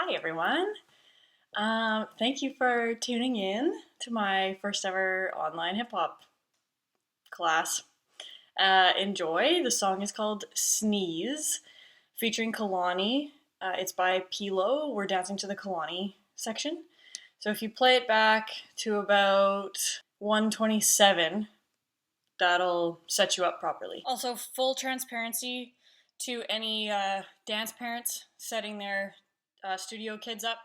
Hi, everyone. Thank you for tuning in to my first ever online hip hop class. Enjoy. The song is called Sneeze, featuring Kalani. It's by Pilo. We're dancing to the Kalani section. So if you play it back to about 127, that'll set you up properly. Also, full transparency to any dance parents setting their studio kids up.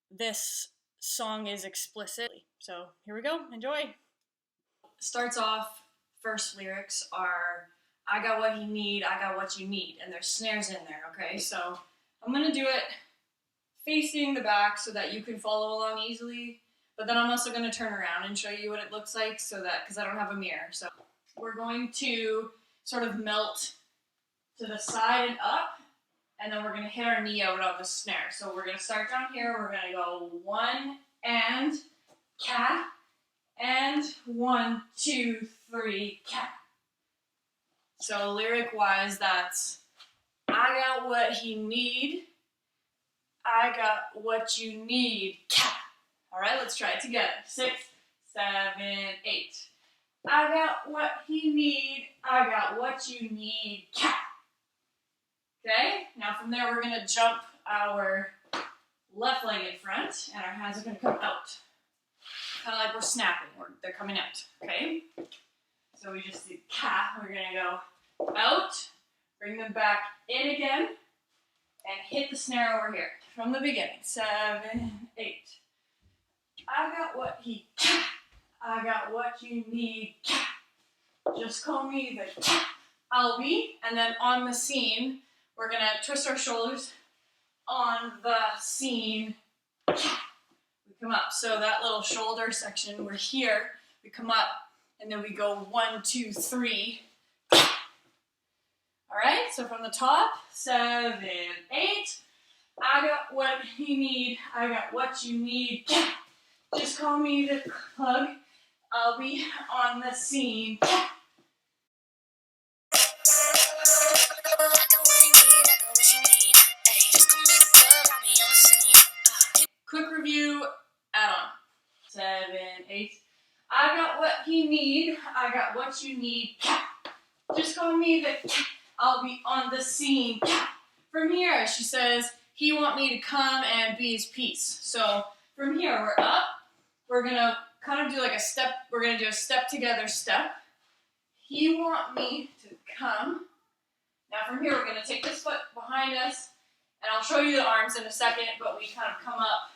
This song is explicit. So here we go. Enjoy. Starts off, first lyrics are, I got what you need, I got what you need. And there's snares in there, okay? So I'm going to do it facing the back so that you can follow along easily. But then I'm also going to turn around and show you what it looks like so that, because I don't have a mirror. So we're going to sort of melt to the side and up. And then we're going to hit our knee out on the snare. So we're going to start down here. We're going to go 1 and cat. And 1, 2, 3, cat. So lyric-wise, that's I got what he need. I got what you need, cat. All right, let's try it together. 6, 7, 8. I got what he need. I got what you need, cat. Okay, now from there we're going to jump our left leg in front, and our hands are going to come out. Kind of like we're snapping, they're coming out, okay? So we just do ka, we're going to go out, bring them back in again, and hit the snare over here. From the beginning, 7, 8. I got what he ka, I got what you need, ka. Just call me the ka, I'll be, and then on the scene, we're going to twist our shoulders on the scene. We come up. So that little shoulder section, we're here. We come up, and then we go 1, 2, 3. All right, so from the top, 7, 8. I got what you need. I got what you need. Just call me the plug. I'll be on the scene. Quick review, add on. 7, 8. I got what he need. I got what you need. Just call me the I'll be on the scene. From here, she says, he want me to come and be his piece. So from here, we're up. We're going to kind of do like a step. We're going to do a step together step. He want me to come. Now from here, we're going to take this foot behind us. And I'll show you the arms in a second, but we kind of come up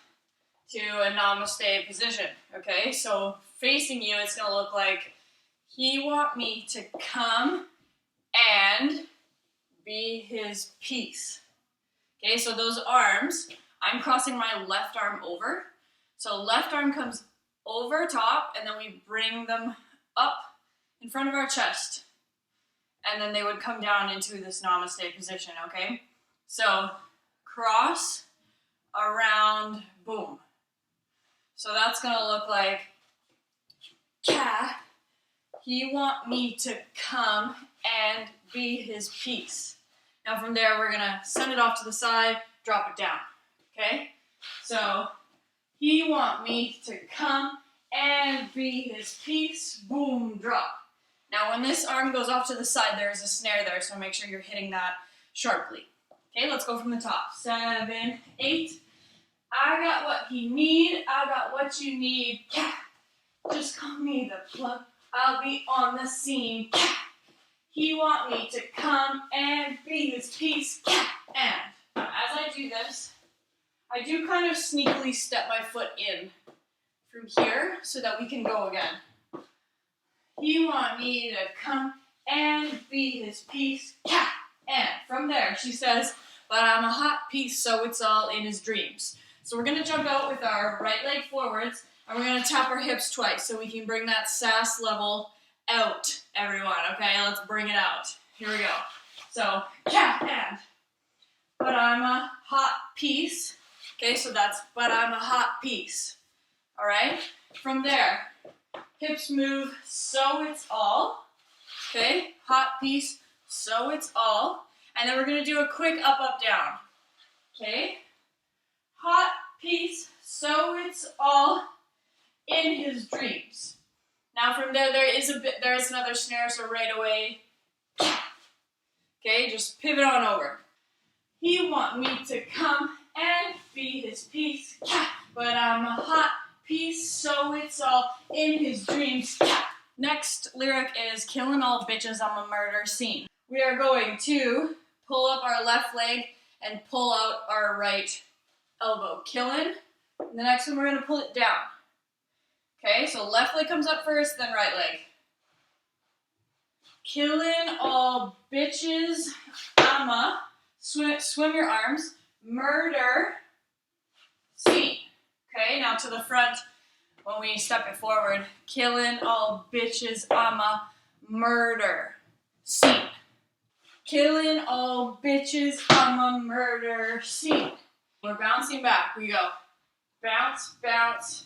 to a namaste position, okay? So facing you, it's gonna look like he want me to come and be his piece. Okay, so those arms, I'm crossing my left arm over. So left arm comes over top, and then we bring them up in front of our chest. And then they would come down into this namaste position, okay? So cross, around, boom. So that's going to look like, ka, he want me to come and be his piece. Now from there, we're going to send it off to the side, drop it down, okay? So, he want me to come and be his piece, boom, drop. Now when this arm goes off to the side, there's a snare there, so make sure you're hitting that sharply. Okay, let's go from the top. 7, 8. I got what he need. I got what you need. Just call me the plug. I'll be on the scene. He want me to come and be his piece. And as I do this, I do kind of sneakily step my foot in from here so that we can go again. He want me to come and be his piece. And from there, she says, but I'm a hot piece, so it's all in his dreams. So we're going to jump out with our right leg forwards, and we're going to tap our hips twice so we can bring that sass level out, everyone. Okay, let's bring it out. Here we go. So, and. But I'm a hot piece. Okay, so that's, but I'm a hot piece. All right? From there, hips move, so it's all. Okay, hot piece, so it's all. And then we're going to do a quick up, up, down. Okay? peace, so it's all in his dreams. Now from there is another snare, so right away, okay, just pivot on over. He want me to come and be his peace, but I'm a hot piece, so it's all in his dreams. Next lyric is killing all bitches, I'm a murder scene. We are going to pull up our left leg and pull out our right elbow. Killing. The next one we're going to pull it down. Okay, so left leg comes up first, then right leg. Killing all bitches, I'ma swim your arms, murder scene. Okay, now to the front when we step it forward. Killing all bitches, I'ma murder scene. Killing all bitches, I'ma murder scene. We're bouncing back. We go bounce, bounce,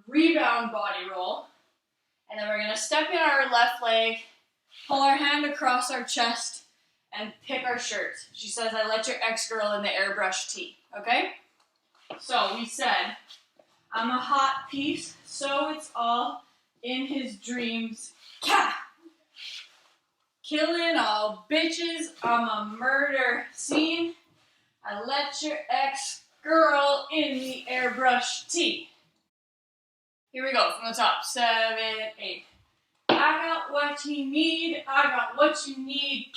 rebound body roll. And then we're going to step in our left leg, pull our hand across our chest, and pick our shirt. She says, I let your ex-girl in the airbrush tee. Okay? So we said, I'm a hot piece, so it's all in his dreams. Killing all bitches, I'm a murder scene. I let your ex-girl in the airbrush tee. Here we go from the top. 7, 8. I got what you need. I got what you need.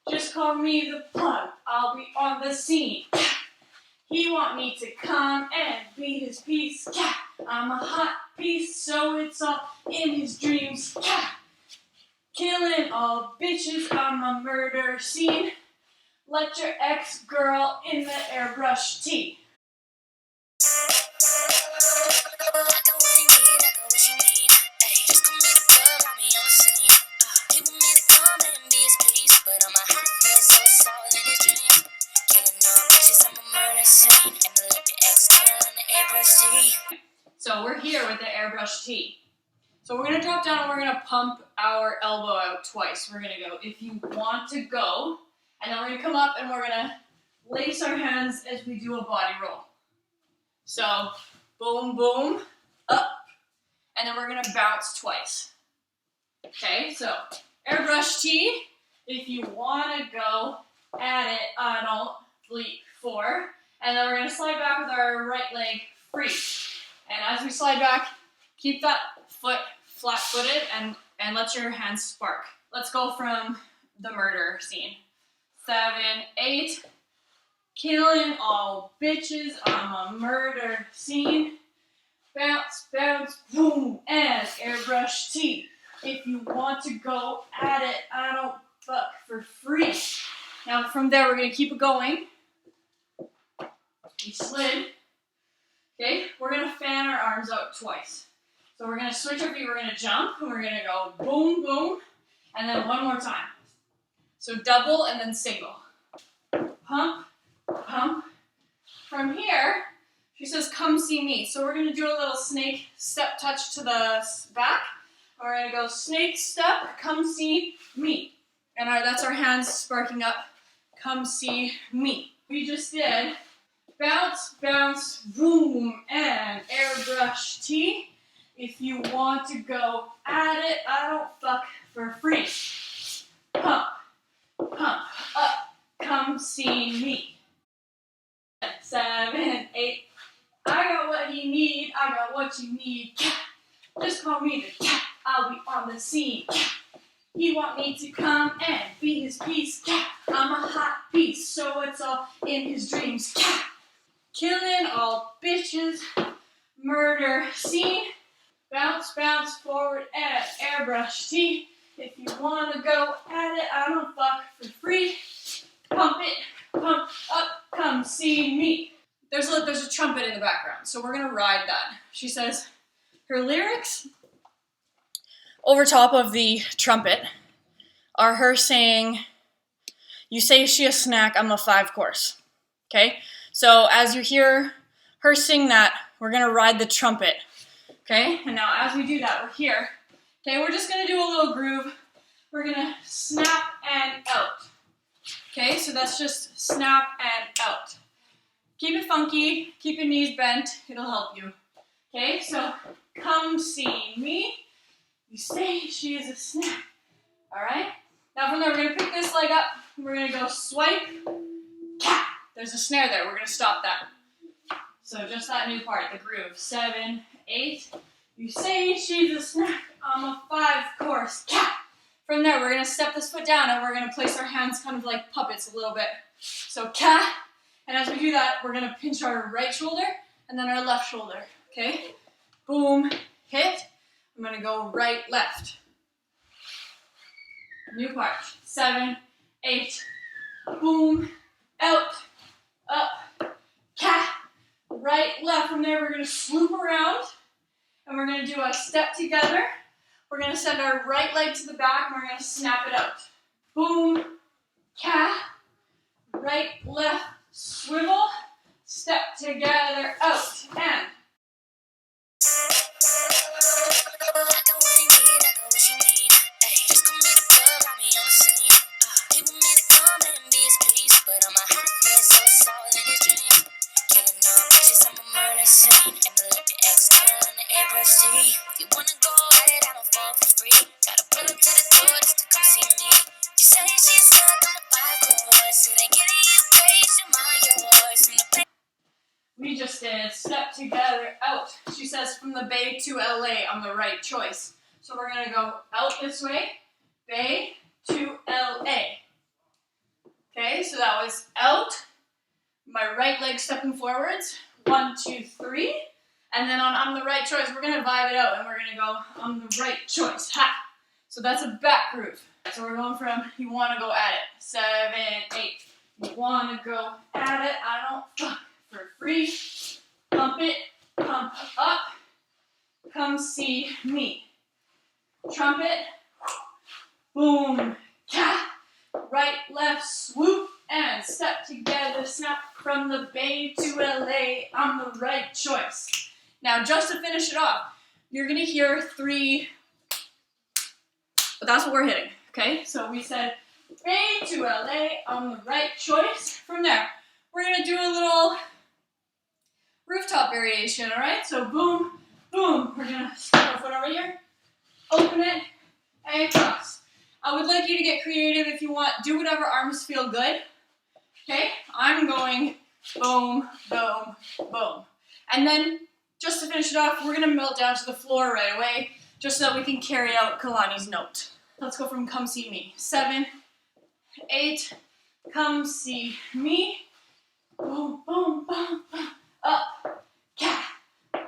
Just call me the plug. I'll be on the scene. He want me to come and be his piece. I'm a hot piece, so it's all in his dreams. Killing all bitches, I'm a murder scene. Let your ex-girl in the airbrush tee. So we're here with the airbrush tee. So we're going to drop down and we're going to pump our elbow out twice. We're going to go, if you want to go, and then we're going to come up and we're going to lace our hands as we do a body roll. So, boom, boom, up, and then we're going to bounce twice. Okay, so airbrush tee, if you want to go at it, I don't bleep 4, and then we're going to slide back with our right leg free. And as we slide back, keep that foot flat-footed and let your hands spark. Let's go from the murder scene. 7, 8. Killing all bitches, I'm a murder scene. Bounce, bounce, boom, and airbrush tee. If you want to go at it, I don't fuck for free. Now from there, we're going to keep it going. We slid. Okay, we're going to fan our arms out twice. So we're going to switch our feet, we're going to jump, and we're going to go boom, boom, and then one more time. So double and then single. Pump, pump. From here, she says, come see me. So we're going to do a little snake step touch to the back. We're going to go snake step, come see me. And that's our hands sparking up, come see me. We just did bounce, bounce, boom, and airbrush tee. If you want to go at it, I don't fuck for free. Pump, pump, up, come see me. 7, 8. I got what you need, I got what you need. Just call me the cat, I'll be on the scene. He want me to come and be his piece. I'm a hot piece, so it's all in his dreams. Killing all bitches, murder scene. Bounce, bounce forward and airbrush tee. If you want to go at it, I don't fuck for free. Pump it, pump up, come see me. There's a trumpet in the background, so we're going to ride that. She says her lyrics over top of the trumpet are her saying, you say she a snack, I'm a 5-course. Okay? So as you hear her sing that, we're going to ride the trumpet. Okay? And now as we do that, we're here. Okay, we're just going to do a little groove. We're going to snap and out. Okay, so that's just snap and out. Keep it funky, keep your knees bent, it'll help you. Okay, so come see me. You say she is a snack. All right? Now from there, we're gonna pick this leg up, and we're gonna go swipe, cat. There's a snare there, we're gonna stop that. So just that new part, the groove. 7, 8. You say she's a snack. I'm a 5-course cat. From there, we're gonna step this foot down, and we're gonna place our hands kind of like puppets a little bit. So cat. And as we do that, we're gonna pinch our right shoulder and then our left shoulder, okay? Boom, hit. I'm gonna go right, left. New part. 7, 8. Boom, out, up, cat, right, left. From there, we're gonna swoop around and we're gonna do a step together. We're gonna send our right leg to the back and we're gonna snap it out. Boom, cat, right, left, swivel, step together, out, and. You wanna go at it, I don't fall for free. Gotta pull up to the door just to come see me. You say she's stuck on the 5-course, it ain't getting you paid, she mind yours. From the play. We just did step together, out. She says from the Bay to LA, I'm the right choice. So we're gonna go out this way, Bay to LA. Okay, so that was out. My right leg stepping forwards. 1, 2, 3. And then on I'm the right choice, we're gonna vibe it out and we're gonna go, I'm the right choice, ha! So that's a back groove. So we're going from, you wanna go at it, 7, 8. You wanna go at it, I don't fuck for free. Pump it, pump up, come see me. Trumpet, boom, cat, right, left, swoop, and step together, snap from the Bay to LA, I'm the right choice. Now, just to finish it off, you're gonna hear 3, but that's what we're hitting, okay? So we said, Bay to LA, I'm the right choice. From there, we're gonna do a little rooftop variation, all right? So boom, boom. We're gonna start our foot over here, open it, and cross. I would like you to get creative if you want. Do whatever arms feel good, okay? I'm going boom, boom, boom. And then, just to finish it off, we're gonna melt down to the floor right away, just so that we can carry out Kalani's note. Let's go from come see me. 7, 8, come see me. Boom, boom, boom, boom. Up, cat,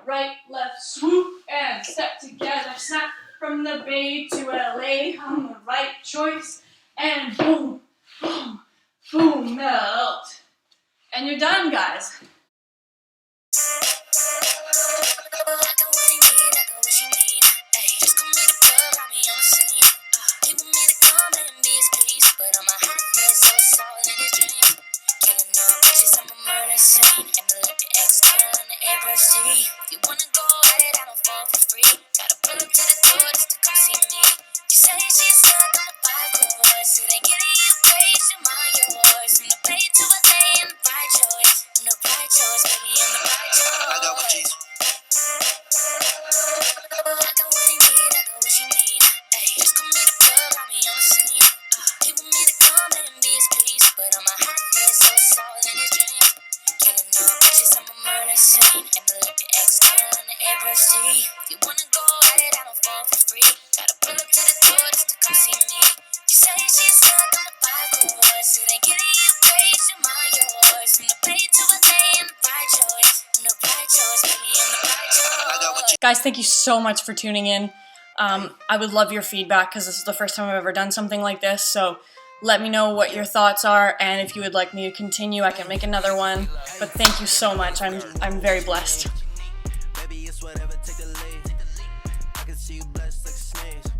right, left, swoop, and step together, snap from the Bay to LA, I'm the right choice, and boom, boom, boom, melt. And you're done, guys. You wanna go at it, I don't fall for free. Gotta pull up to the door just to come see me. You say she's stuck on the 5-course, it ain't getting you paid, she mind yours. From the Bay to LA, I'm the right choice. I'm the right choice, baby, I'm the right choice. I got what you need. I got what you need, I got what you need. Ay, just call me the plug, got me on the scene. He want me to come and be his piece, but I'm a hot man, so solid in his dream. Killing all bitches, I'm a murder scene. And I left your ex-girl on the airbrush G. You wanna go at it, I don't fall for free. Gotta pull up to the door just to come see me. You say she's stuck on the 5-course, it ain't getting you paid, she mind yours. From the Bay to LA, I'm the right choice. I'm the right choice, baby, I'm the right choice. Guys, thank you so much for tuning in. I would love your feedback because this is the first time I've ever done something like this, so let me know what your thoughts are, and if you would like me to continue, I can make another one. But thank you so much. I'm very blessed.